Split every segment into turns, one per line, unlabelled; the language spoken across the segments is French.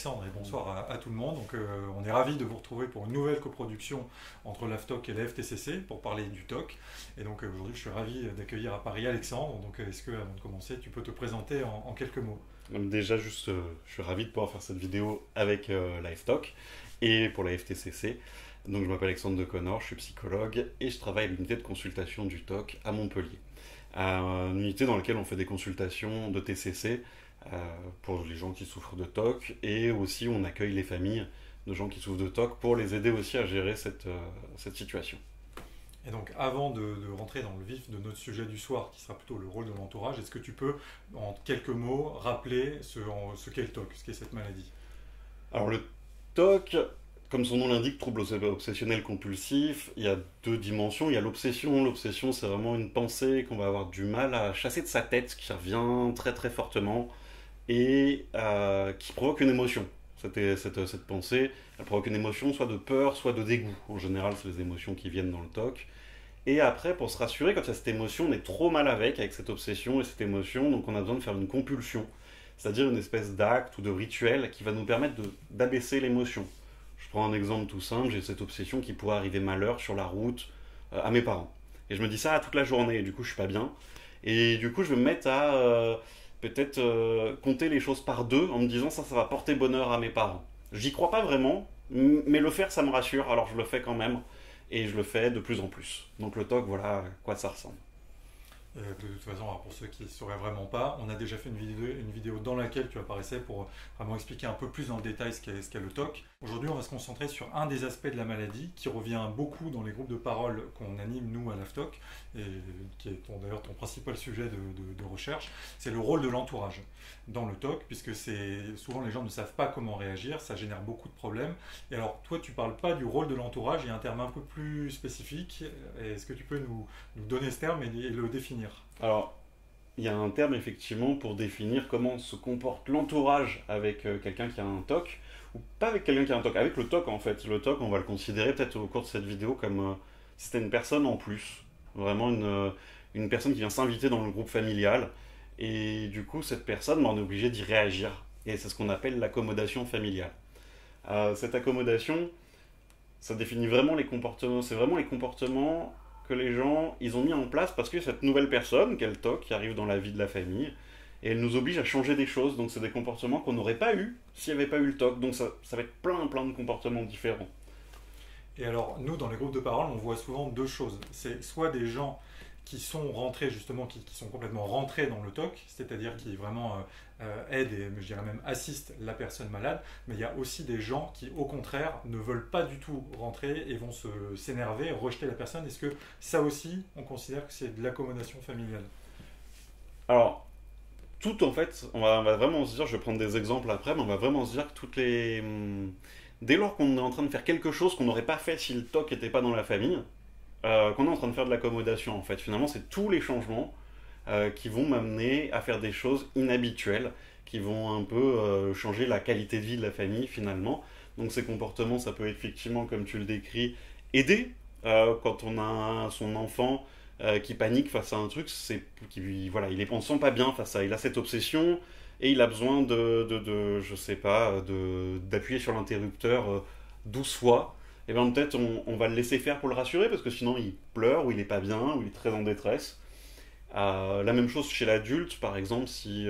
Alexandre et bonsoir à tout le monde. Donc, on est ravis de vous retrouver pour une nouvelle coproduction entre l'AFTOC et la FTCC pour parler du TOC. Et donc aujourd'hui, je suis ravi d'accueillir à Paris Alexandre. Donc, est-ce que, avant de commencer, tu peux te présenter en quelques mots?
Donc déjà, juste, je suis ravi de pouvoir faire cette vidéo avec la FTOC et pour la FTCC. Donc, je m'appelle Alexandre de Connor, je suis psychologue et je travaille à l'unité de consultation du TOC à Montpellier. Une unité dans laquelle on fait des consultations de TCC pour les gens qui souffrent de TOC et aussi on accueille les familles de gens qui souffrent de TOC pour les aider aussi à gérer cette situation.
Et donc, avant de rentrer dans le vif de notre sujet du soir, qui sera plutôt le rôle de l'entourage, est-ce que tu peux, en quelques mots, rappeler ce qu'est le TOC, ce qu'est cette maladie?
Alors le TOC, comme son nom l'indique, trouble obsessionnel compulsif, il y a deux dimensions. Il y a l'obsession. L'obsession, c'est vraiment une pensée qu'on va avoir du mal à chasser de sa tête, qui revient très très fortement et qui provoque une émotion. Cette pensée, elle provoque une émotion soit de peur, soit de dégoût. En général, c'est les émotions qui viennent dans le TOC. Et après, pour se rassurer, quand il y a cette émotion, on est trop mal avec cette obsession et cette émotion, donc on a besoin de faire une compulsion, c'est-à-dire une espèce d'acte ou de rituel qui va nous permettre d'abaisser l'émotion. Je prends un exemple tout simple, j'ai cette obsession qui pourrait arriver malheur sur la route à mes parents. Et je me dis ça toute la journée, et du coup je suis pas bien. Et du coup je vais me mettre à peut-être compter les choses par deux en me disant ça va porter bonheur à mes parents. J'y crois pas vraiment, mais le faire ça me rassure, alors je le fais quand même. Et je le fais de plus en plus. Donc le TOC, voilà à quoi ça ressemble.
De toute façon, alors pour ceux qui ne sauraient vraiment pas, on a déjà fait une vidéo dans laquelle tu apparaissais pour vraiment expliquer un peu plus en détail ce qu'est le TOC. Aujourd'hui, on va se concentrer sur un des aspects de la maladie qui revient beaucoup dans les groupes de parole qu'on anime nous à l'AFTOC et qui est d'ailleurs ton principal sujet de recherche, c'est le rôle de l'entourage dans le TOC, puisque souvent les gens ne savent pas comment réagir, ça génère beaucoup de problèmes. Et alors toi, tu ne parles pas du rôle de l'entourage, il y a un terme un peu plus spécifique. Est-ce que tu peux nous donner ce terme et le définir?
Alors, il y a un terme effectivement pour définir comment se comporte l'entourage avec quelqu'un qui a un TOC, ou pas avec quelqu'un qui a un TOC, avec le TOC en fait. Le TOC, on va le considérer peut-être au cours de cette vidéo comme si c'était une personne en plus, vraiment une personne qui vient s'inviter dans le groupe familial, et du coup cette personne, on est obligé d'y réagir, et c'est ce qu'on appelle l'accommodation familiale. Cette accommodation, ça définit vraiment les comportements, c'est vraiment les comportements que les gens ils ont mis en place parce que cette nouvelle personne, qu'est le TOC, qui arrive dans la vie de la famille, et elle nous oblige à changer des choses, donc c'est des comportements qu'on n'aurait pas eu s'il n'y avait pas eu le TOC, donc ça va être plein de comportements différents.
Et alors, nous, dans les groupes de parole, on voit souvent deux choses. C'est soit des gens qui sont rentrés, justement, qui sont complètement rentrés dans le TOC, c'est-à-dire qui vraiment aident et, je dirais même, assistent la personne malade, mais il y a aussi des gens qui, au contraire, ne veulent pas du tout rentrer et vont s'énerver, rejeter la personne. Est-ce que ça aussi, on considère que c'est de l'accommodation familiale?
Alors, tout en fait, on va vraiment se dire, je vais prendre des exemples après, mais on va vraiment se dire que dès lors qu'on est en train de faire quelque chose qu'on n'aurait pas fait si le TOC n'était pas dans la famille, qu'on est en train de faire de l'accommodation en fait. Finalement, c'est tous les changements qui vont m'amener à faire des choses inhabituelles, qui vont un peu changer la qualité de vie de la famille finalement. Donc ces comportements, ça peut effectivement, comme tu le décris, aider quand on a son enfant qui panique face à un truc, voilà, on se sent pas bien face à, il a cette obsession et il a besoin je sais pas, d'appuyer sur l'interrupteur 12 fois. Et bien peut-être on va le laisser faire pour le rassurer parce que sinon il pleure ou il est pas bien ou il est très en détresse. La même chose chez l'adulte, par exemple, si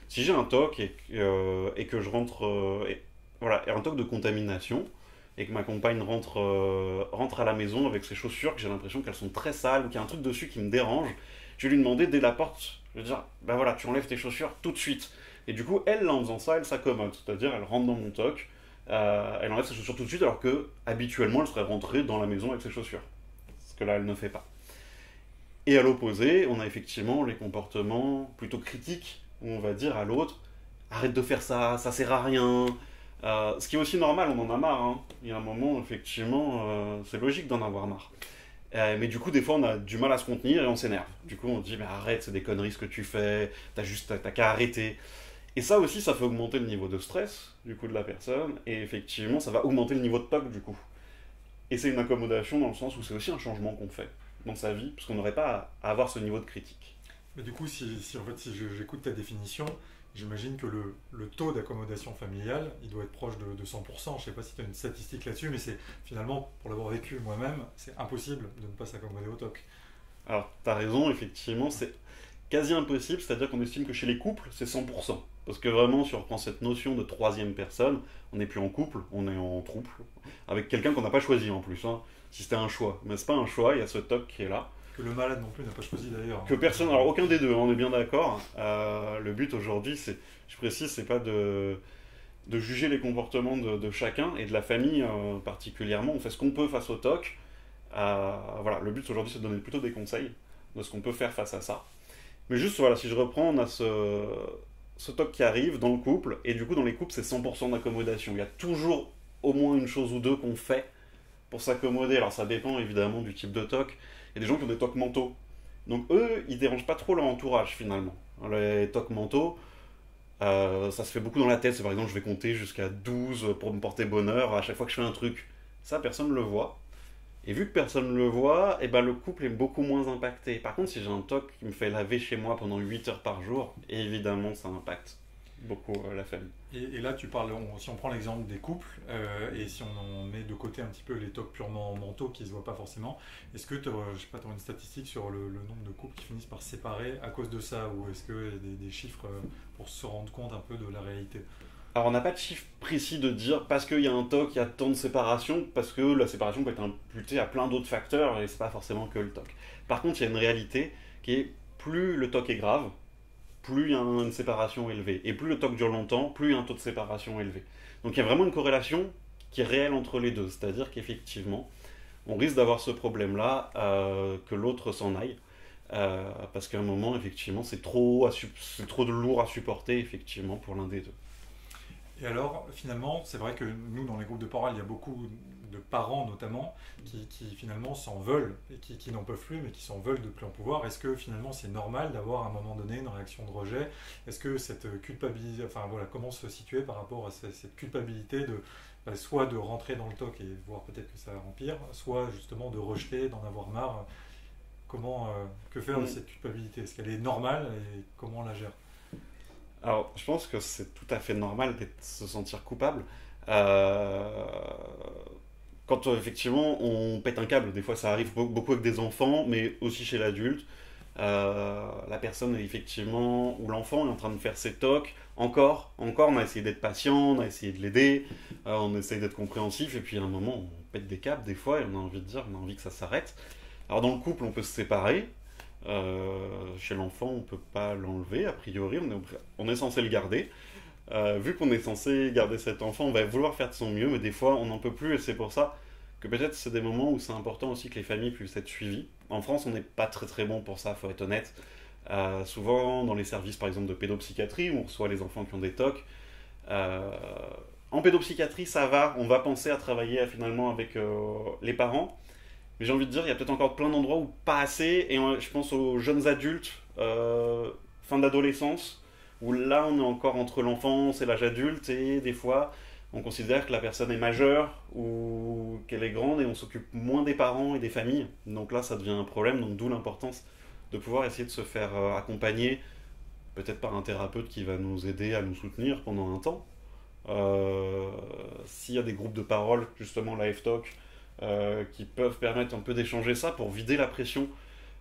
j'ai un TOC et que je rentre, voilà, un TOC de contamination, et que ma compagne rentre à la maison avec ses chaussures, que j'ai l'impression qu'elles sont très sales, ou qu'il y a un truc dessus qui me dérange, je vais lui demander dès la porte, je vais dire, ben voilà, tu enlèves tes chaussures tout de suite. Et du coup, elle, en faisant ça, elle s'accommode, c'est-à-dire elle rentre dans mon TOC, elle enlève ses chaussures tout de suite, alors que habituellement elle serait rentrée dans la maison avec ses chaussures. Ce que là, elle ne fait pas. Et à l'opposé, on a effectivement les comportements plutôt critiques, où on va dire à l'autre, arrête de faire ça, ça sert à rien. Ce qui est aussi normal, on en a marre. Hein. Il y a un moment, effectivement, c'est logique d'en avoir marre. Mais du coup, des fois, on a du mal à se contenir et on s'énerve. Du coup, on dit, mais arrête, c'est des conneries ce que tu fais, t'as qu'à arrêter. Et ça aussi, ça fait augmenter le niveau de stress, du coup, de la personne, et effectivement, ça va augmenter le niveau de TOC, du coup. Et c'est une accommodation dans le sens où c'est aussi un changement qu'on fait dans sa vie, parce qu'on n'aurait pas à avoir ce niveau de critique.
Mais du coup, en fait, si j'écoute ta définition, j'imagine que le taux d'accommodation familiale, il doit être proche de 100%. Je ne sais pas si tu as une statistique là-dessus, mais c'est finalement, pour l'avoir vécu moi-même, c'est impossible de ne pas s'accommoder au TOC.
Alors, tu as raison, effectivement, c'est quasi impossible, c'est-à-dire qu'on estime que chez les couples, c'est 100%. Parce que vraiment, si on reprend cette notion de troisième personne, on n'est plus en couple, on est en trouble, avec quelqu'un qu'on n'a pas choisi en plus, hein, si c'était un choix. Mais c'est pas un choix, il y a ce TOC qui est là.
Que le malade non plus n'a pas choisi d'ailleurs.
Que personne, alors aucun des deux, hein, on est bien d'accord. Le but aujourd'hui, c'est, je précise, c'est pas de juger les comportements de chacun et de la famille particulièrement. On fait ce qu'on peut face au TOC. Voilà, le but aujourd'hui, c'est de donner plutôt des conseils de ce qu'on peut faire face à ça. Mais juste, voilà, si je reprends, on a ce TOC qui arrive dans le couple, et du coup, dans les couples, c'est 100% d'accommodation. Il y a toujours au moins une chose ou deux qu'on fait pour s'accommoder. Alors, ça dépend évidemment du type de TOC. Il y a des gens qui ont des TOC mentaux. Donc, eux, ils dérangent pas trop leur entourage finalement. Les TOC mentaux, ça se fait beaucoup dans la tête. C'est par exemple, je vais compter jusqu'à 12 pour me porter bonheur à chaque fois que je fais un truc. Ça, personne ne le voit. Et vu que personne ne le voit, eh ben, le couple est beaucoup moins impacté. Par contre, si j'ai un TOC qui me fait laver chez moi pendant 8 heures par jour, évidemment, ça impacte beaucoup la famille.
Et là, tu parles, si on prend l'exemple des couples, et si on en met de côté un petit peu les TOC purement mentaux qui ne se voient pas forcément, est-ce que tu as une statistique sur le nombre de couples qui finissent par se séparer à cause de ça, ou est-ce qu'il y a des chiffres pour se rendre compte un peu de la réalité?
Alors, on n'a pas de chiffre précis de dire parce qu'il y a un TOC, il y a tant de séparation, parce que la séparation peut être imputée à plein d'autres facteurs et c'est pas forcément que le TOC. Par contre, il y a une réalité qui est plus le TOC est grave, plus il y a une séparation élevée. Et plus le TOC dure longtemps, plus il y a un taux de séparation élevé. Donc il y a vraiment une corrélation qui est réelle entre les deux. C'est-à-dire qu'effectivement, on risque d'avoir ce problème-là, que l'autre s'en aille. Parce qu'à un moment, effectivement, c'est trop de lourd à supporter, effectivement, pour l'un des deux.
Et alors, finalement, c'est vrai que nous, dans les groupes de parole, il y a beaucoup de parents, notamment, qui finalement s'en veulent, et qui n'en peuvent plus, mais qui s'en veulent de plus en pouvoir. Est-ce que finalement, c'est normal d'avoir à un moment donné une réaction de rejet? Est-ce que cette culpabilité, enfin voilà, comment se situer par rapport à cette culpabilité de soit de rentrer dans le TOC et voir peut-être que ça empire, soit justement de rejeter, d'en avoir marre? Comment, que faire de cette culpabilité? Est-ce qu'elle est normale et comment on la gère?
Alors, je pense que c'est tout à fait normal de se sentir coupable. Euh, Quand effectivement on pète un câble, des fois ça arrive beaucoup avec des enfants, mais aussi chez l'adulte. La personne effectivement, ou l'enfant est en train de faire ses tocs, encore, on a essayé d'être patient, on a essayé de l'aider, on essaye d'être compréhensif, et puis à un moment on pète des câbles des fois, et on a envie de dire, on a envie que ça s'arrête. Alors dans le couple on peut se séparer, chez l'enfant on peut pas l'enlever, a priori on est censé le garder. Vu qu'on est censé garder cet enfant, on va vouloir faire de son mieux, mais des fois on n'en peut plus, et c'est pour ça que peut-être c'est des moments où c'est important aussi que les familles puissent être suivies. En France, on n'est pas très très bon pour ça, faut être honnête. Souvent, dans les services par exemple de pédopsychiatrie, où on reçoit les enfants qui ont des TOC, euh, en pédopsychiatrie ça va, on va penser à travailler finalement avec les parents, mais j'ai envie de dire, il y a peut-être encore plein d'endroits où pas assez, et je pense aux jeunes adultes, fin d'adolescence, où là on est encore entre l'enfance et l'âge adulte, et des fois on considère que la personne est majeure ou qu'elle est grande et on s'occupe moins des parents et des familles. Donc là ça devient un problème, donc d'où l'importance de pouvoir essayer de se faire accompagner, peut-être par un thérapeute qui va nous aider à nous soutenir pendant un temps. S'il y a des groupes de parole, justement la F-Talk, qui peuvent permettre un peu d'échanger ça pour vider la pression.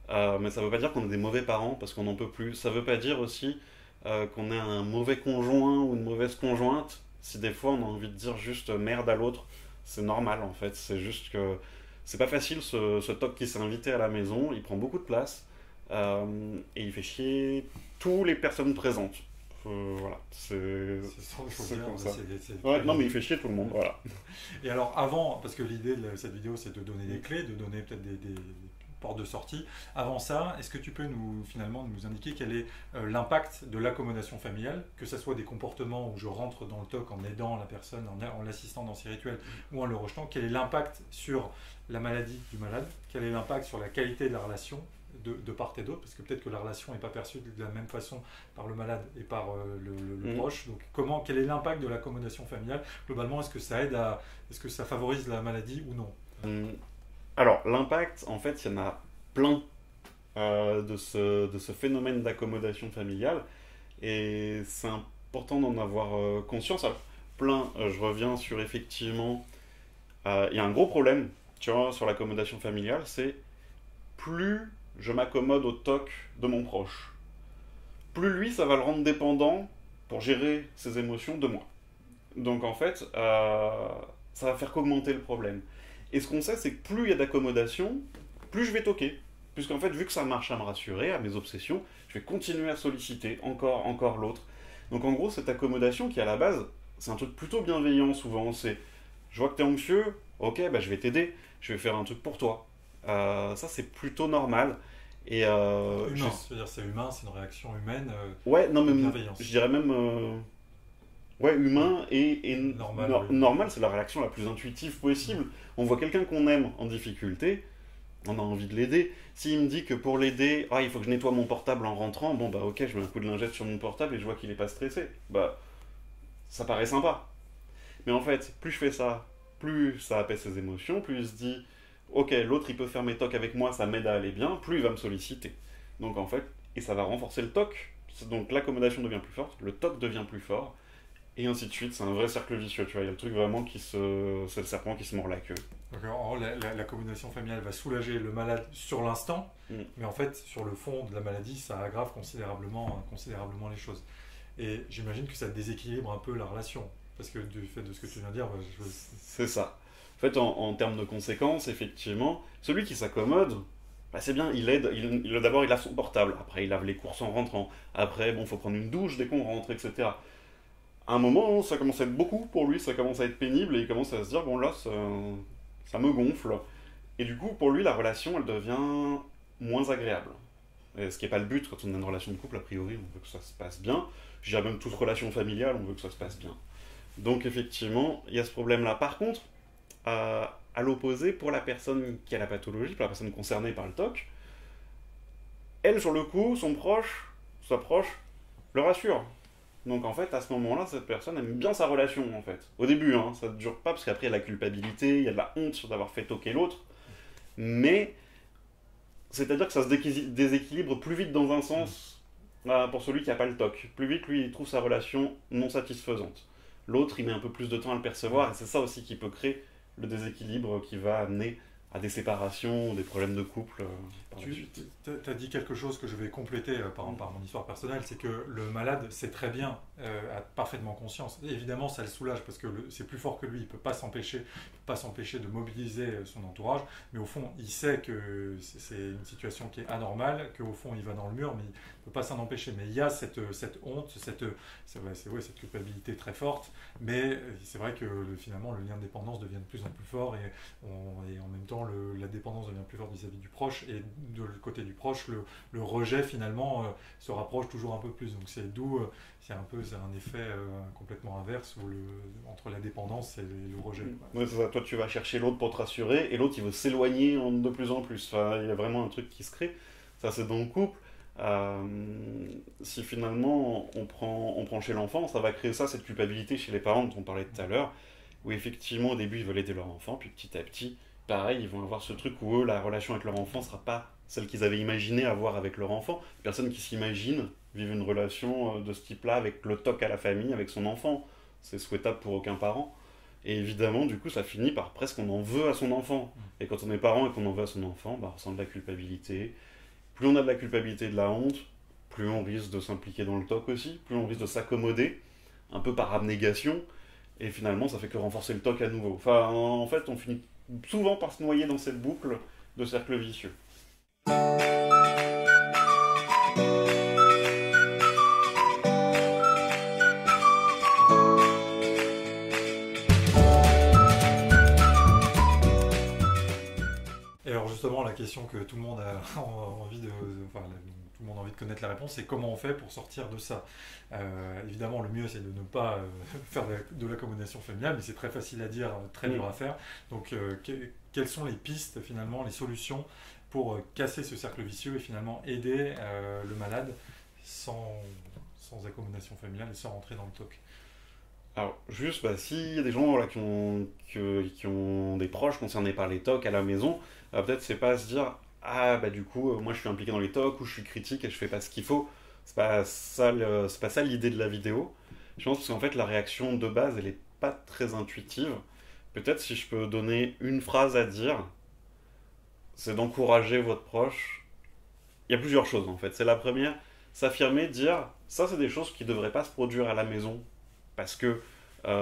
Mais ça ne veut pas dire qu'on est des mauvais parents parce qu'on n'en peut plus. Ça ne veut pas dire aussi qu'on est un mauvais conjoint ou une mauvaise conjointe. Si des fois on a envie de dire juste merde à l'autre, c'est normal en fait. C'est juste que c'est pas facile ce TOC qui s'est invité à la maison. Il prend beaucoup de place et il fait chier toutes les personnes présentes. Voilà,
C'est ça, il faut
c'est
dire,
comme ça.
c'est
Ouais, non mais il fait chier tout le monde, voilà.
Et alors avant, parce que l'idée de cette vidéo c'est de donner des clés, de donner peut-être des portes de sortie. Avant ça, est-ce que tu peux finalement nous indiquer quel est l'impact de l'accommodation familiale, que ce soit des comportements où je rentre dans le TOC en aidant la personne, en l'assistant dans ses rituels ou en le rejetant, quel est l'impact sur la maladie du malade, quel est l'impact sur la qualité de la relation de part et d'autre, parce que peut-être que la relation n'est pas perçue de la même façon par le malade et par le proche. Donc quel est l'impact de l'accommodation familiale? Globalement, est-ce que ça favorise la maladie ou non?
Alors, l'impact, en fait, il y en a plein de ce phénomène d'accommodation familiale. Et c'est important d'en avoir conscience. Alors, je reviens sur effectivement, il y a un gros problème, tu vois, sur l'accommodation familiale, c'est plus je m'accommode au toc de mon proche, plus lui, ça va le rendre dépendant pour gérer ses émotions de moi. Donc en fait, ça va faire qu'augmenter le problème. Et ce qu'on sait, c'est que plus il y a d'accommodation, plus je vais toquer. Puisqu'en fait, vu que ça marche à me rassurer, à mes obsessions, je vais continuer à solliciter encore l'autre. Donc en gros, cette accommodation qui à la base, c'est un truc plutôt bienveillant souvent. C'est, je vois que t'es anxieux, ok, bah je vais t'aider, je vais faire un truc pour toi. Ça c'est plutôt normal. Et
Humain, c'est-à-dire c'est humain, c'est une réaction humaine
ouais, non
de
mais
bienveillance.
je dirais même ouais, humain et
Normal, oui.
normal, c'est la réaction la plus intuitive possible. On voit quelqu'un qu'on aime en difficulté, on a envie de l'aider. S'il me dit que pour l'aider, ah, il faut que je nettoie mon portable en rentrant, bon bah ok, je mets un coup de lingette sur mon portable et je vois qu'il est pas stressé. Bah, ça paraît sympa. Mais en fait, plus je fais ça, plus ça apaise ses émotions, plus il se dit, ok, l'autre il peut faire mes tocs avec moi, ça m'aide à aller bien, plus il va me solliciter. Donc en fait, et ça va renforcer le toc. Donc l'accommodation devient plus forte, le toc devient plus fort, et ainsi de suite. C'est un vrai cercle vicieux, tu vois. Il y a le truc vraiment qui se. C'est le serpent qui se mord la queue.
Donc en gros, l'accommodation familiale va soulager le malade sur l'instant,
Mm.
mais en fait, sur le fond de la maladie, ça aggrave considérablement les choses. Et j'imagine que ça déséquilibre un peu la relation. Parce que du fait de ce que tu viens de dire,
C'est ça. En fait, en termes de conséquences, effectivement, celui qui s'accommode, bah, c'est bien, il aide. D'abord, il a son portable. Après, il lave les courses en rentrant. Après, bon, faut prendre une douche dès qu'on rentre, etc. À un moment, ça commence à être beaucoup pour lui, ça commence à être pénible et il commence à se dire, bon là, ça me gonfle. Et du coup, pour lui, la relation, elle devient moins agréable. Et ce qui n'est pas le but quand on a une relation de couple, a priori, on veut que ça se passe bien. Je dirais même toute relation familiale, on veut que ça se passe bien. Donc effectivement, il y a ce problème-là. Par contre, à l'opposé, pour la personne qui a la pathologie, pour la personne concernée par le TOC, elle, sur le coup, sa proche, le rassure. Donc en fait, à ce moment-là, cette personne aime bien sa relation, en fait. Au début, hein, ça ne dure pas, parce qu'après, il y a la culpabilité, il y a de la honte sur d'avoir fait toquer l'autre. Mais, c'est-à-dire que ça se déséquilibre plus vite dans un sens pour celui qui n'a pas le TOC. Plus vite, lui, il trouve sa relation non satisfaisante. L'autre, il met un peu plus de temps à le percevoir, et c'est ça aussi qui peut créer le déséquilibre qui va amener à des séparations, des problèmes de couple par la
tu
suite.
as dit quelque chose que je vais compléter par mon histoire personnelle, c'est que le malade sait très bien, a parfaitement conscience. Et évidemment, ça le soulage parce que c'est plus fort que lui, il ne peut pas s'empêcher de mobiliser son entourage, mais au fond, il sait que c'est une situation qui est anormale, qu'au fond, il va dans le mur, mais il ne peut pas s'en empêcher. Mais il y a cette honte, cette culpabilité très forte, mais c'est vrai que finalement, le lien de dépendance devient de plus en plus fort et en même temps, la dépendance devient plus forte vis-à-vis du proche, et de le côté du proche, le rejet finalement se rapproche toujours un peu plus. Donc c'est d'où c'est un effet complètement inverse entre la dépendance et le rejet.
Ouais, c'est ça. Toi, tu vas chercher l'autre pour te rassurer, et l'autre, il veut s'éloigner de plus en plus. Enfin, il y a vraiment un truc qui se crée. Ça, c'est dans le couple. Si finalement on prend chez l'enfant, ça va créer ça, cette culpabilité chez les parents dont on parlait tout à l'heure, où effectivement au début ils veulent aider leur enfant, puis petit à petit, pareil, ils vont avoir ce truc où eux, la relation avec leur enfant sera pas celle qu'ils avaient imaginé avoir avec leur enfant. Les personnes qui s'imaginent vivent une relation de ce type-là avec le toc à la famille, avec son enfant. C'est souhaitable pour aucun parent. Et évidemment, du coup, ça finit par presque on en veut à son enfant. Et quand on est parent et qu'on en veut à son enfant, bah, on ressent de la culpabilité. Plus on a de la culpabilité et de la honte, plus on risque de s'impliquer dans le TOC aussi, plus on risque de s'accommoder, un peu par abnégation, et finalement ça fait que renforcer le TOC à nouveau. Enfin, en fait, on finit souvent par se noyer dans cette boucle de cercle vicieux.
Et alors justement, la question que tout le monde a envie tout le monde a envie de connaître la réponse, c'est comment on fait pour sortir de ça. Évidemment, le mieux, c'est de ne pas faire de l'accommodation familiale, mais c'est très facile à dire, très dur à faire. Donc, quelles sont les pistes, finalement, les solutions pour casser ce cercle vicieux et finalement aider le malade sans accommodation familiale et sans rentrer dans le TOC?
Alors, juste, bah, s'il y a des gens voilà, qui ont des proches concernés par les TOC à la maison, peut-être c'est pas à se dire, ah bah du coup, moi je suis impliqué dans les TOC ou je suis critique et je fais pas ce qu'il faut. c'est pas ça l'idée de la vidéo. Je pense qu'en fait, la réaction de base, elle est pas très intuitive. Peut-être si je peux donner une phrase à dire, c'est d'encourager votre proche. Il y a plusieurs choses en fait. C'est la première, s'affirmer, dire ça c'est des choses qui ne devraient pas se produire à la maison parce que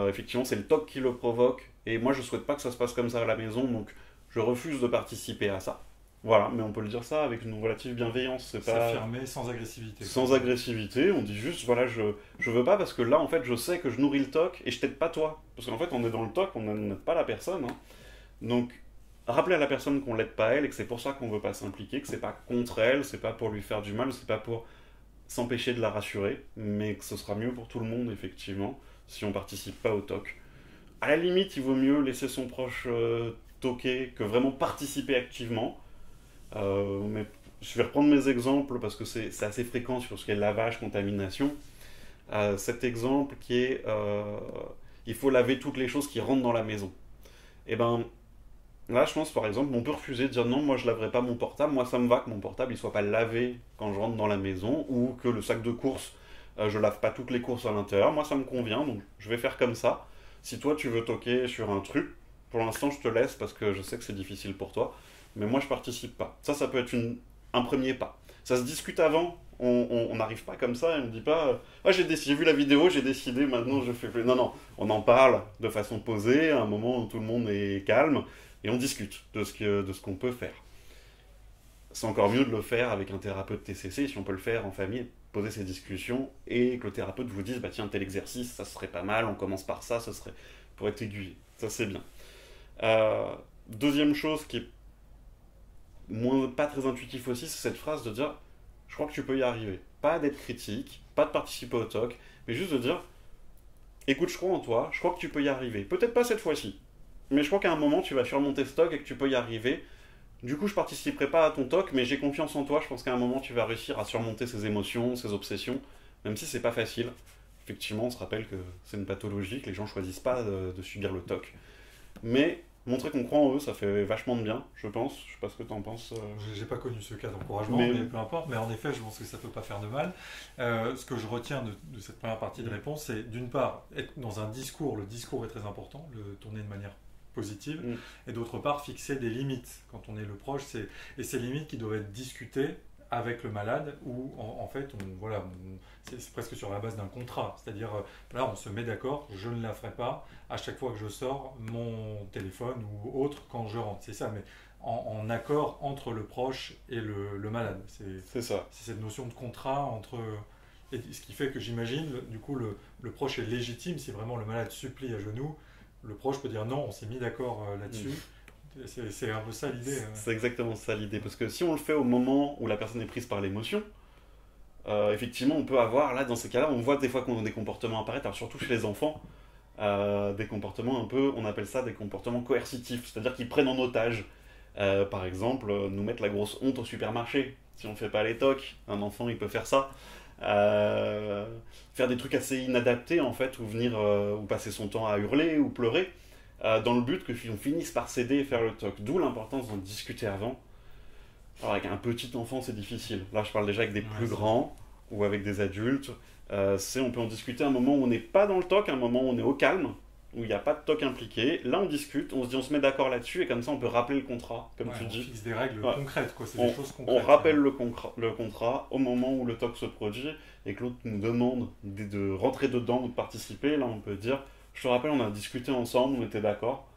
effectivement c'est le TOC qui le provoque et moi je souhaite pas que ça se passe comme ça à la maison donc je refuse de participer à ça. Voilà, mais on peut le dire ça avec une relative bienveillance, c'est pas...
S'affirmer sans agressivité.
Sans agressivité, on dit juste, voilà, je veux pas parce que là, en fait, je sais que je nourris le TOC et je t'aide pas toi. Parce qu'en fait, on est dans le TOC, on n'aide pas la personne. Hein. Donc, rappeler à la personne qu'on l'aide pas elle et que c'est pour ça qu'on veut pas s'impliquer, que c'est pas contre elle, c'est pas pour lui faire du mal, c'est pas pour s'empêcher de la rassurer, mais que ce sera mieux pour tout le monde, effectivement, si on participe pas au TOC. À la limite, il vaut mieux laisser son proche toquer que vraiment participer activement. Mais je vais reprendre mes exemples parce que c'est assez fréquent sur ce qui est lavage, contamination. Cet exemple qui est il faut laver toutes les choses qui rentrent dans la maison. Et ben là, je pense par exemple, on peut refuser de dire non, moi je laverai pas mon portable, moi ça me va que mon portable il soit pas lavé quand je rentre dans la maison ou que le sac de courses, je lave pas toutes les courses à l'intérieur, moi ça me convient donc je vais faire comme ça. Si toi tu veux toquer sur un truc, pour l'instant je te laisse parce que je sais que c'est difficile pour toi. Mais moi je participe pas. Ça peut être un premier pas. Ça se discute avant, on n'arrive pas comme ça et on ne dit pas ah, j'ai vu la vidéo, j'ai décidé, maintenant je fais plus. Non, non, on en parle de façon posée, à un moment où tout le monde est calme et on discute de ce qu'on peut faire. C'est encore mieux de le faire avec un thérapeute TCC, si on peut le faire en famille, poser ces discussions et que le thérapeute vous dise bah tiens, tel exercice, ça serait pas mal, on commence par ça, ça serait pour être aiguillé. Ça c'est bien. Deuxième chose qui est pas très intuitif aussi, c'est cette phrase de dire je crois que tu peux y arriver. Pas d'être critique, pas de participer au TOC, mais juste de dire écoute, je crois en toi, je crois que tu peux y arriver. Peut-être pas cette fois-ci, mais je crois qu'à un moment tu vas surmonter ce TOC et que tu peux y arriver. Du coup, je participerai pas à ton TOC, mais j'ai confiance en toi. Je pense qu'à un moment tu vas réussir à surmonter ces émotions, ces obsessions, même si c'est pas facile. Effectivement, on se rappelle que c'est une pathologie, que les gens choisissent pas de subir le TOC. Mais montrer qu'on croit en eux, ça fait vachement de bien, je pense. Je sais pas ce que tu en penses.
J'ai pas connu ce cas d'encouragement, mais peu importe. Mais en effet, je pense que ça peut pas faire de mal. Ce que je retiens de cette première partie de réponse, c'est d'une part, être dans un discours, le discours est très important, le tourner de manière positive, et d'autre part, fixer des limites. Quand on est le proche, et ces limites qui doivent être discutées avec le malade, où en fait, c'est presque sur la base d'un contrat. C'est-à-dire, là, on se met d'accord, je ne la ferai pas à chaque fois que je sors mon téléphone ou autre quand je rentre. C'est ça, mais en accord entre le proche et le malade.
C'est ça.
C'est cette notion de contrat entre... Et ce qui fait que j'imagine, du coup, le proche est légitime. Si vraiment le malade supplie à genoux, le proche peut dire non, on s'est mis d'accord là-dessus. C'est un peu ça l'idée.
C'est exactement ça l'idée. Parce que si on le fait au moment où la personne est prise par l'émotion, effectivement, on peut avoir, là, dans ces cas-là, on voit des fois qu'on a des comportements apparaître, alors surtout chez les enfants, des comportements un peu, on appelle ça des comportements coercitifs, c'est-à-dire qu'ils prennent en otage. Par exemple, nous mettre la grosse honte au supermarché. Si on ne fait pas les tocs, un enfant, il peut faire ça. Faire des trucs assez inadaptés, en fait, ou passer son temps à hurler ou pleurer. Dans le but qu'on finisse par céder et faire le TOC. D'où l'importance d'en discuter avant. Alors avec un petit enfant, c'est difficile. Là, je parle déjà avec des plus grands ou avec des adultes. On peut en discuter à un moment où on n'est pas dans le TOC, un moment où on est au calme, où il n'y a pas de TOC impliqué. Là, on discute, on se met d'accord là-dessus, et comme ça, on peut rappeler le contrat, comme tu dis.
On fixe des règles concrètes, quoi. C'est des choses concrètes.
On rappelle le contrat au moment où le TOC se produit, et que l'autre nous demande de rentrer dedans ou de participer. Là, on peut dire... Je te rappelle, on a discuté ensemble, on était d'accord.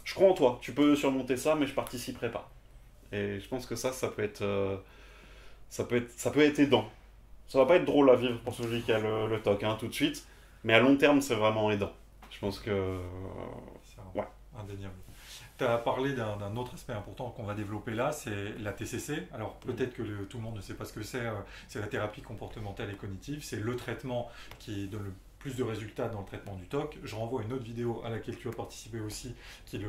Je crois en toi, tu peux surmonter ça, mais je participerai pas. Et je pense que ça peut être aidant. Ça va pas être drôle à vivre pour celui qui a le TOC, tout de suite, mais à long terme, c'est vraiment aidant. Je pense que...
ouais. Indéniable. Tu as parlé d'un autre aspect important qu'on va développer là, c'est la TCC. Alors peut-être que tout le monde ne sait pas ce que c'est la thérapie comportementale et cognitive, c'est le traitement qui donne le plus de résultats dans le traitement du TOC. Je renvoie à une autre vidéo à laquelle tu as participé aussi, qui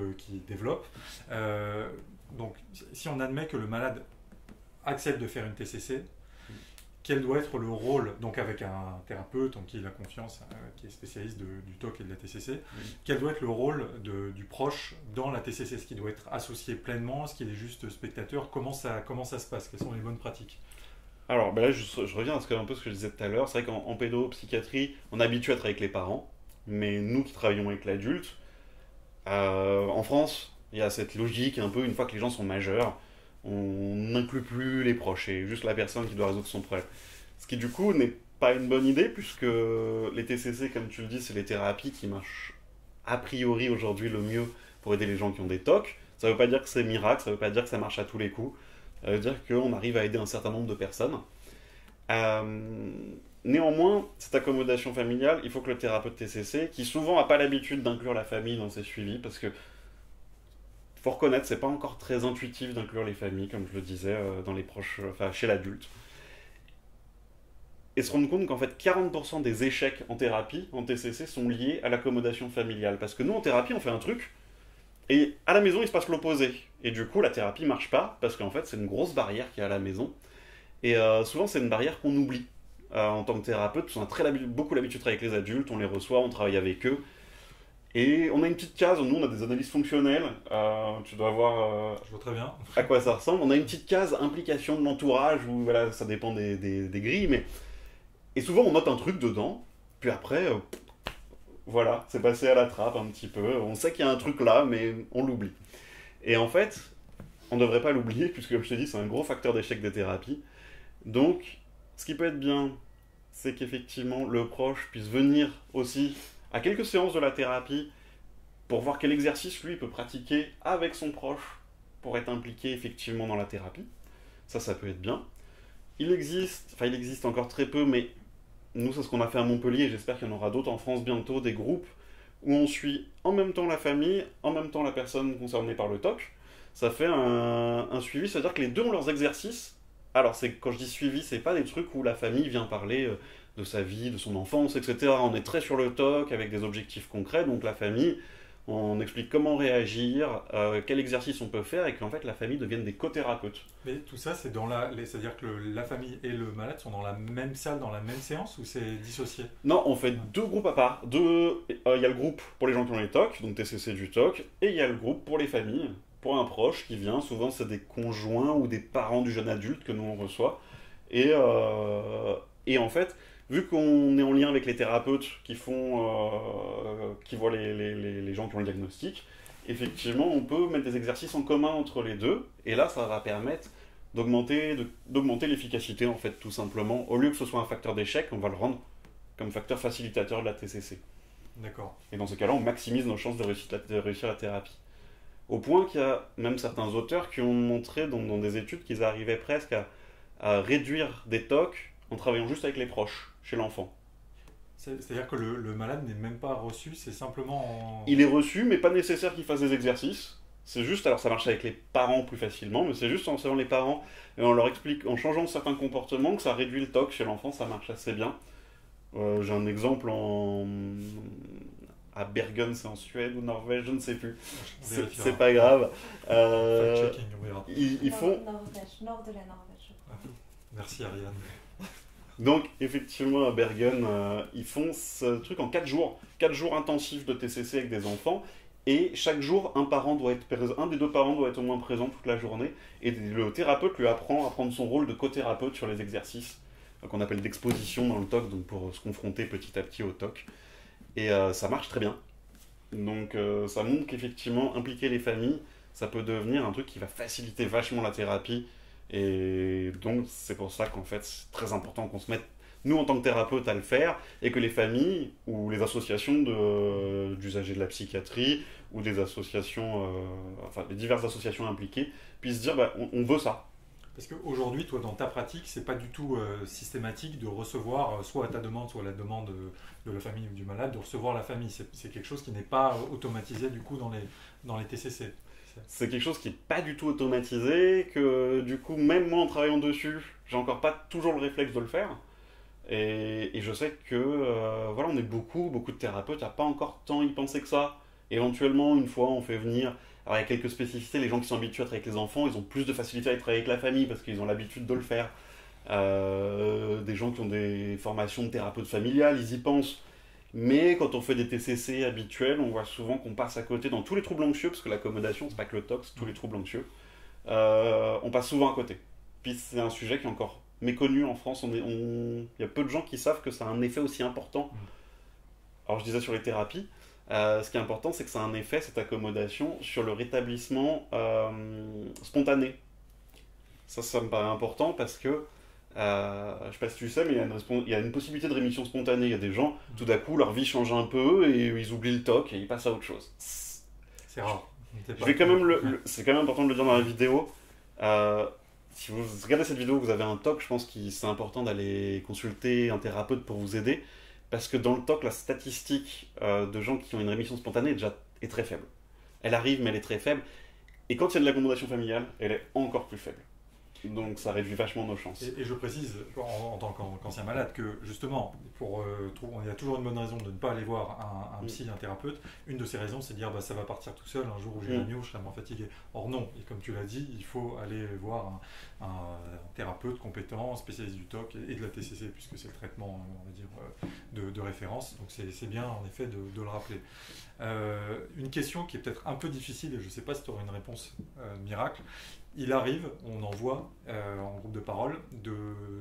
développe. Donc, si on admet que le malade accepte de faire une TCC, quel doit être le rôle, donc avec un thérapeute en qui il a confiance, qui est spécialiste du TOC et de la TCC, quel doit être le rôle du proche dans la TCC? Est-ce qu'il doit être associé pleinement? Est-ce qu'il est juste spectateur? Comment ça se passe? Quelles sont les bonnes pratiques?
Alors, ben là, je reviens à un peu ce que je disais tout à l'heure. C'est vrai qu'en pédopsychiatrie, on est habitué à travailler avec les parents, mais nous qui travaillons avec l'adulte, en France, il y a cette logique un peu, une fois que les gens sont majeurs, on n'inclut plus les proches, c'est juste la personne qui doit résoudre son problème. Ce qui du coup n'est pas une bonne idée, puisque les TCC, comme tu le dis, c'est les thérapies qui marchent a priori aujourd'hui le mieux pour aider les gens qui ont des TOC. Ça ne veut pas dire que c'est miracle, ça ne veut pas dire que ça marche à tous les coups. Ça veut dire qu'on arrive à aider un certain nombre de personnes. Euh, Néanmoins, cette accommodation familiale, il faut que le thérapeute TCC, qui souvent n'a pas l'habitude d'inclure la famille dans ses suivis, parce que faut reconnaître, c'est pas encore très intuitif d'inclure les familles, comme je le disais, dans les proches, enfin chez l'adulte. Et se rendre compte qu'en fait 40% des échecs en thérapie, en TCC, sont liés à l'accommodation familiale. Parce que nous, en thérapie, on fait un truc, et à la maison, il se passe l'opposé. Et du coup, la thérapie marche pas, parce qu'en fait, c'est une grosse barrière qu'il y a à la maison. Et souvent, c'est une barrière qu'on oublie en tant que thérapeute, parce qu'on a beaucoup l'habitude de travailler avec les adultes, on les reçoit, on travaille avec eux. Et on a une petite case, nous on a des analyses fonctionnelles, tu dois voir
Je vois très bien.
à quoi ça ressemble. On a une petite case implication de l'entourage, où voilà, ça dépend des grilles, mais... Et souvent on note un truc dedans, puis après, voilà, c'est passé à la trappe un petit peu. On sait qu'il y a un truc là, mais on l'oublie. Et en fait, on ne devrait pas l'oublier, puisque comme je te dis, c'est un gros facteur d'échec des thérapies. Donc, ce qui peut être bien, c'est qu'effectivement le proche puisse venir aussi à quelques séances de la thérapie pour voir quel exercice lui peut pratiquer avec son proche pour être impliqué effectivement dans la thérapie. Ça peut être bien. Il existe encore très peu, mais nous c'est ce qu'on a fait à Montpellier, et j'espère qu'il y en aura d'autres en France bientôt, des groupes où on suit en même temps la famille, en même temps la personne concernée par le TOC. Ça fait un suivi, c'est-à-dire que les deux ont leurs exercices. Alors, quand je dis suivi, c'est pas des trucs où la famille vient parler de sa vie, de son enfance, etc. On est très sur le TOC avec des objectifs concrets, donc la famille, on explique comment réagir, quel exercice on peut faire, et qu'en fait la famille devienne des co-thérapeutes.
Mais tout ça, c'est c'est-à-dire que la famille et le malade sont dans la même salle, dans la même séance, ou c'est dissocié?
Non, on fait deux groupes à part. Il y a le groupe pour les gens qui ont les TOC, donc TCC du TOC, et il y a le groupe pour les familles, pour un proche qui vient. Souvent, c'est des conjoints ou des parents du jeune adulte que nous on reçoit. Et en fait, vu qu'on est en lien avec les thérapeutes qui voient les gens qui ont le diagnostic, effectivement, on peut mettre des exercices en commun entre les deux, et là, ça va permettre d'augmenter l'efficacité, en fait, tout simplement. Au lieu que ce soit un facteur d'échec, on va le rendre comme facteur facilitateur de la TCC.
D'accord.
Et dans ces cas-là, on maximise nos chances de réussir la thérapie. Au point qu'il y a même certains auteurs qui ont montré dans des études qu'ils arrivaient presque à réduire des TOC en travaillant juste avec les proches, chez l'enfant.
C'est-à-dire que le malade n'est même pas reçu, c'est simplement en...
Il est reçu, mais pas nécessaire qu'il fasse des exercices. C'est juste, alors ça marche avec les parents plus facilement, mais c'est juste en savant les parents et en leur expliquant, en changeant certains comportements, que ça réduit le TOC chez l'enfant, ça marche assez bien. J'ai un exemple à Bergen, c'est en Suède ou Norvège, je ne sais plus. C'est pas grave.
Fact-checking, on verra.
Ils font...
Norvège, nord de la Norvège, je crois.
Merci Ariane.
Donc, effectivement, à Bergen, ils font ce truc en 4 jours. 4 jours intensifs de TCC avec des enfants. Et chaque jour, un des deux parents doit être au moins présent toute la journée. Et le thérapeute lui apprend à prendre son rôle de co-thérapeute sur les exercices qu'on appelle d'exposition dans le TOC, donc pour se confronter petit à petit au TOC. Et ça marche très bien. Donc, ça montre qu'effectivement, impliquer les familles, ça peut devenir un truc qui va faciliter vachement la thérapie. Et donc, c'est pour ça qu'en fait, c'est très important qu'on se mette, nous en tant que thérapeutes, à le faire, et que les familles ou les associations d'usagers de la psychiatrie ou des associations, enfin, les diverses associations impliquées, puissent dire bah, on veut ça.
Parce qu'aujourd'hui, toi, dans ta pratique, c'est pas du tout systématique de recevoir, soit à ta demande, soit à la demande de la famille ou du malade, de recevoir la famille. C'est quelque chose qui n'est pas automatisé, du coup, dans les TCC.
C'est quelque chose qui n'est pas du tout automatisé, que du coup, même moi en travaillant dessus, j'ai encore pas toujours le réflexe de le faire. Et je sais que, voilà, on est beaucoup de thérapeutes à pas encore tant y penser que ça. Éventuellement, une fois, on fait venir... Alors, il y a quelques spécificités, les gens qui sont habitués à travailler avec les enfants, ils ont plus de facilité à travailler avec la famille parce qu'ils ont l'habitude de le faire. Des gens qui ont des formations de thérapeute familial, ils y pensent. Mais quand on fait des TCC habituels, on voit souvent qu'on passe à côté dans tous les troubles anxieux, parce que l'accommodation, c'est pas que le TOC, c'est tous les troubles anxieux. On passe souvent à côté. Puis c'est un sujet qui est encore méconnu en France. Il y a peu de gens qui savent que ça a un effet aussi important. Alors je disais sur les thérapies, ce qui est important, c'est que ça a un effet, cette accommodation, sur le rétablissement spontané. Ça me paraît important parce que, je sais pas si tu sais, mais il y a une possibilité de rémission spontanée. Il y a des gens, tout d'un coup, leur vie change un peu et ils oublient le TOC et ils passent à autre chose.
C'est rare.
Je vais quand même c'est quand même important de le dire dans la vidéo. Si vous regardez cette vidéo, vous avez un TOC, je pense que c'est important d'aller consulter un thérapeute pour vous aider. Parce que dans le TOC, la statistique de gens qui ont une rémission spontanée est très faible. Elle arrive, mais elle est très faible. Et quand il y a de l'accommodation familiale, elle est encore plus faible. Donc ça réduit vachement nos chances.
Et je précise, en tant qu'ancien malade, que justement, il y a toujours une bonne raison de ne pas aller voir un psy, un thérapeute. Une de ces raisons, c'est de dire ça va partir tout seul, un jour où j'ai la mio, je serai moins fatigué. Or non, et comme tu l'as dit, il faut aller voir un thérapeute compétent, spécialiste du TOC et de la TCC, puisque c'est le traitement, on va dire, de référence. Donc c'est bien en effet de le rappeler. Une question qui est peut-être un peu difficile, et je ne sais pas si tu auras une réponse miracle. Il arrive, on en voit en groupe de parole,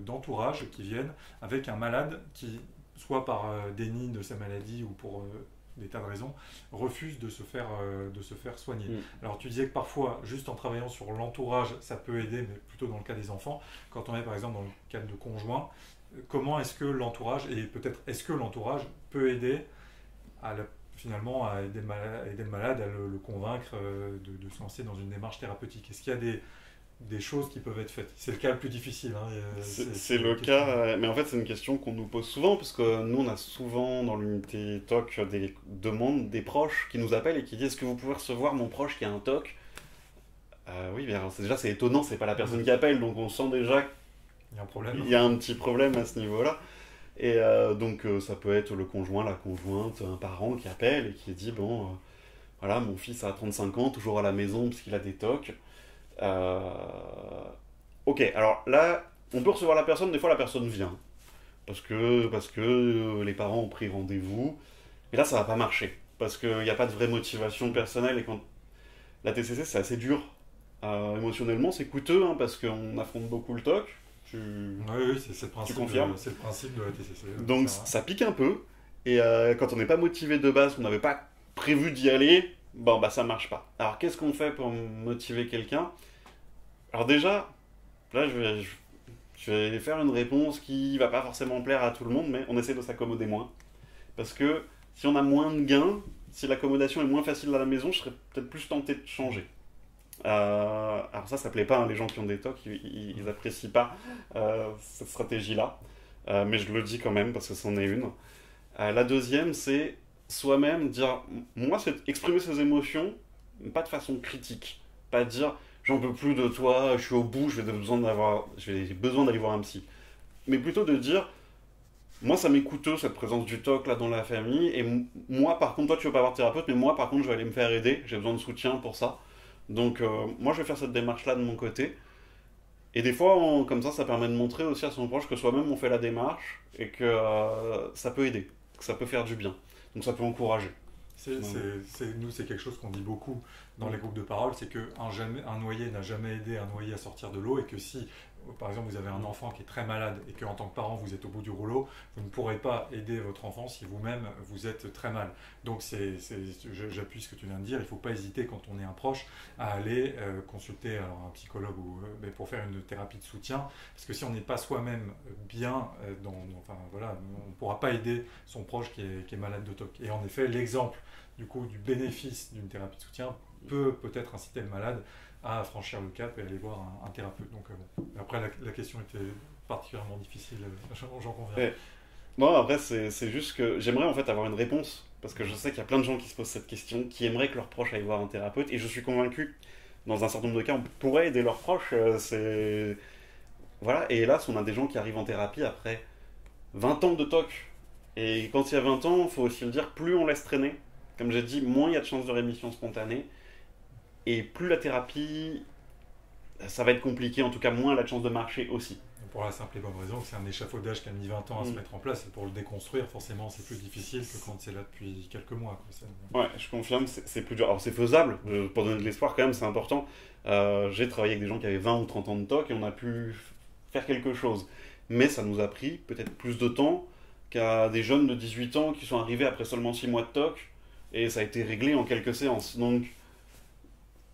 d'entourage qui viennent avec un malade qui, soit par déni de sa maladie ou pour des tas de raisons, refuse de se faire soigner. Alors tu disais que parfois, juste en travaillant sur l'entourage, ça peut aider, mais plutôt dans le cas des enfants. Quand on est par exemple dans le cadre de conjoints, comment est-ce que l'entourage, et peut-être est-ce que l'entourage peut aider finalement à aider le malade, à le convaincre de se lancer dans une démarche thérapeutique? Est-ce qu'il y a des choses qui peuvent être faites? C'est le cas le plus difficile.
C'est le cas, mais en fait c'est une question qu'on nous pose souvent, parce que nous on a souvent dans l'unité TOC des demandes des proches qui nous appellent et qui disent: est-ce que vous pouvez recevoir mon proche qui a un TOC? Oui, bien déjà c'est étonnant, c'est pas la personne qui appelle, donc on sent déjà
qu'il y a un problème.
Il y a un petit problème à ce niveau-là. Et donc ça peut être le conjoint, la conjointe, un parent qui appelle et qui dit: voilà, mon fils a 35 ans, toujours à la maison parce qu'il a des TOC. Ok, alors là, on peut recevoir la personne, des fois la personne vient. Parce que les parents ont pris rendez-vous. Mais là, ça va pas marcher. Parce qu'il n'y a pas de vraie motivation personnelle. Et quand la TCC, c'est assez dur. Émotionnellement, c'est coûteux, parce qu'on affronte beaucoup le TOC.
Oui, c'est le principe.
Tu confirmes ?
C'est le principe de la TCC.
Donc ça pique un peu. Et quand on n'est pas motivé de base, qu'on n'avait pas prévu d'y aller, ça marche pas. Alors qu'est-ce qu'on fait pour motiver quelqu'un ? Alors déjà, là je vais faire une réponse qui va pas forcément plaire à tout le monde, mais on essaie de s'accommoder moins. Parce que si on a moins de gains, si l'accommodation est moins facile à la maison, je serais peut-être plus tenté de changer. Alors ça plaît pas, les gens qui ont des TOC, ils apprécient pas cette stratégie-là. Mais je le dis quand même parce que c'en est une. La deuxième, c'est soi-même dire, moi, c'est exprimer ses émotions, pas de façon critique. Pas dire, j'en peux plus de toi, je suis au bout, j'ai besoin d'aller voir un psy. Mais plutôt de dire, moi, ça m'est coûteux cette présence du TOC là dans la famille, et moi, par contre, toi, tu veux pas avoir thérapeute, mais moi, par contre, je vais aller me faire aider, j'ai besoin de soutien pour ça. Donc, moi, je vais faire cette démarche-là de mon côté. Et des fois, comme ça permet de montrer aussi à son proche que soi-même, on fait la démarche et que ça peut aider, que ça peut faire du bien. Donc, ça peut encourager.
Nous, c'est quelque chose qu'on dit beaucoup dans les groupes de parole, c'est qu'un noyé n'a jamais aidé un noyé à sortir de l'eau, et que si, par exemple, vous avez un enfant qui est très malade et qu'en tant que parent, vous êtes au bout du rouleau, vous ne pourrez pas aider votre enfant si vous-même, vous êtes très mal. Donc, j'appuie ce que tu viens de dire, il ne faut pas hésiter, quand on est un proche, à aller consulter un psychologue pour faire une thérapie de soutien, parce que si on n'est pas soi-même bien, on ne pourra pas aider son proche qui est malade de TOC. Et en effet, l'exemple du bénéfice d'une thérapie de soutien peut-être inciter le malade à franchir le cap et aller voir un thérapeute. Donc après, la question était particulièrement difficile, j'en conviens.
Bon, après, c'est juste que j'aimerais en fait avoir une réponse, parce que je sais qu'il y a plein de gens qui se posent cette question, qui aimeraient que leurs proches aillent voir un thérapeute, et je suis convaincu, dans un certain nombre de cas, on pourrait aider leurs proches. Voilà, et hélas, on a des gens qui arrivent en thérapie après 20 ans de TOC. Et quand il y a 20 ans, il faut aussi le dire, plus on laisse traîner, comme j'ai dit, moins il y a de chances de rémission spontanée, et plus la thérapie, ça va être compliqué, en tout cas moins elle a de chances de marcher aussi.
Pour la simple et bonne raison que c'est un échafaudage qui a mis 20 ans à se mettre en place, et pour le déconstruire, forcément, c'est plus difficile que quand c'est là depuis quelques mois.
Ouais, je confirme, c'est plus dur. Alors c'est faisable, pour donner de l'espoir quand même, c'est important. J'ai travaillé avec des gens qui avaient 20 ou 30 ans de TOC, et on a pu faire quelque chose. Mais ça nous a pris peut-être plus de temps qu'à des jeunes de 18 ans qui sont arrivés après seulement 6 mois de TOC, et ça a été réglé en quelques séances. Donc,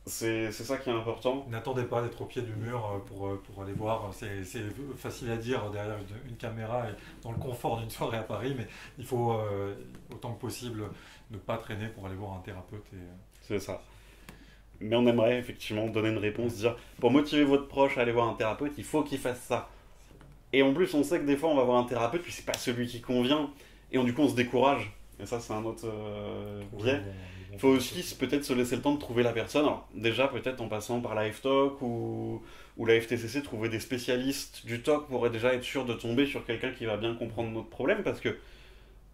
c'est ça qui est important.
N'attendez pas d'être au pied du mur pour aller voir. C'est facile à dire derrière une caméra et dans le confort d'une soirée à Paris, mais il faut autant que possible ne pas traîner pour aller voir un thérapeute.
C'est ça. Mais on aimerait effectivement donner une réponse, dire pour motiver votre proche à aller voir un thérapeute, il faut qu'il fasse ça. Et en plus, on sait que des fois, on va voir un thérapeute, puis c'est pas celui qui convient, et du coup, on se décourage. Et ça, c'est un autre biais. Il faut aussi peut-être se laisser le temps de trouver la personne. Alors, déjà, peut-être en passant par la FTOC ou la FTCC, trouver des spécialistes du TOC pour déjà être sûr de tomber sur quelqu'un qui va bien comprendre notre problème, parce que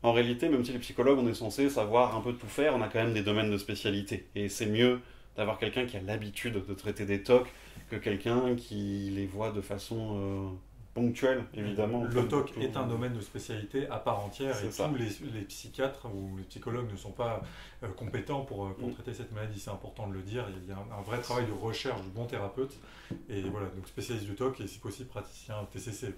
en réalité, même si les psychologues, on est censé savoir un peu tout faire, on a quand même des domaines de spécialité. Et c'est mieux d'avoir quelqu'un qui a l'habitude de traiter des TOC que quelqu'un qui les voit de façon ponctuelle, évidemment.
Le TOC est un domaine de spécialité à part entière, et
ça.
tous les psychiatres ou les psychologues ne sont pas compétents pour traiter cette maladie. C'est important de le dire. Il y a un vrai travail de recherche du bon thérapeute. Et voilà, donc spécialiste du TOC et si possible praticien TCC.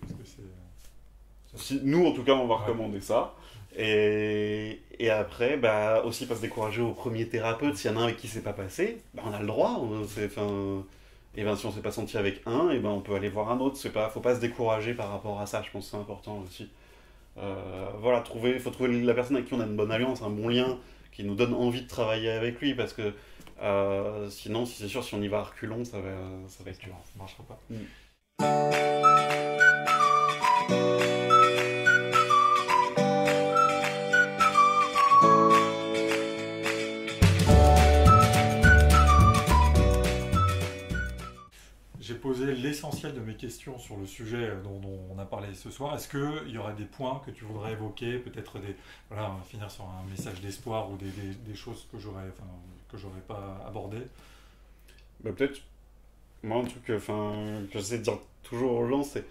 Parce que
nous, en tout cas, on va recommander ça. Et après, aussi pas se décourager au premier thérapeute. S'il y en a un avec qui c'est pas passé, on a le droit. Et si on s'est pas senti avec un, et on peut aller voir un autre. Faut pas se décourager par rapport à ça. Je pense que c'est important aussi. Voilà, faut trouver la personne avec qui on a une bonne alliance, un bon lien, qui nous donne envie de travailler avec lui, parce que sinon, c'est sûr, si on y va à reculons, ça va être dur.
Ça marchera pas. J'ai posé l'essentiel de mes questions sur le sujet dont on a parlé ce soir. Est-ce qu'il y aurait des points que tu voudrais évoquer, peut-être on va finir sur un message d'espoir ou des choses que j'aurais pas abordées?
Peut-être, moi, un truc que j'essaie de dire toujours aux gens, c'est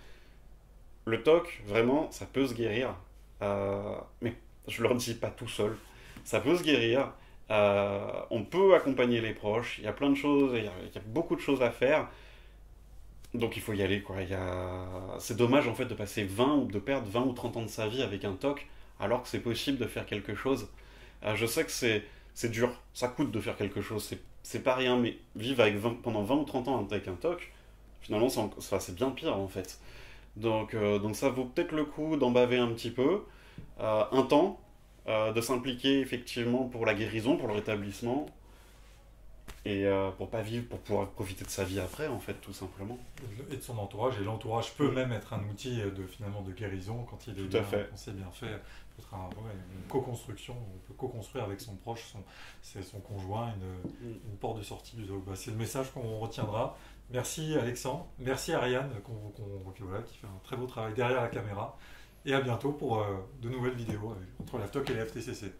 le TOC, vraiment, ça peut se guérir. Mais je leur dis pas tout seul. Ça peut se guérir. On peut accompagner les proches. Il y a plein de choses, il y a beaucoup de choses à faire. Donc il faut y aller, quoi. C'est dommage en fait de de perdre 20 ou 30 ans de sa vie avec un TOC, alors que c'est possible de faire quelque chose. Je sais que c'est dur, ça coûte de faire quelque chose, c'est pas rien, mais vivre pendant 20 ou 30 ans avec un TOC, finalement c'est bien pire en fait. Donc ça vaut peut-être le coup d'en baver un petit peu, un temps, de s'impliquer effectivement pour la guérison, pour le rétablissement. Et pour pas vivre, pour pouvoir profiter de sa vie après, en fait, tout simplement.
Et de son entourage. Et l'entourage peut même être un outil de guérison quand il est quand c'est bien fait. Une co-construction. On peut co-construire avec son proche, son conjoint, une porte de sortie du TOC. C'est le message qu'on retiendra. Merci Alexandre. Merci Ariane qui fait un très beau travail derrière la caméra. Et à bientôt pour de nouvelles vidéos entre la FTOC et la FTCC.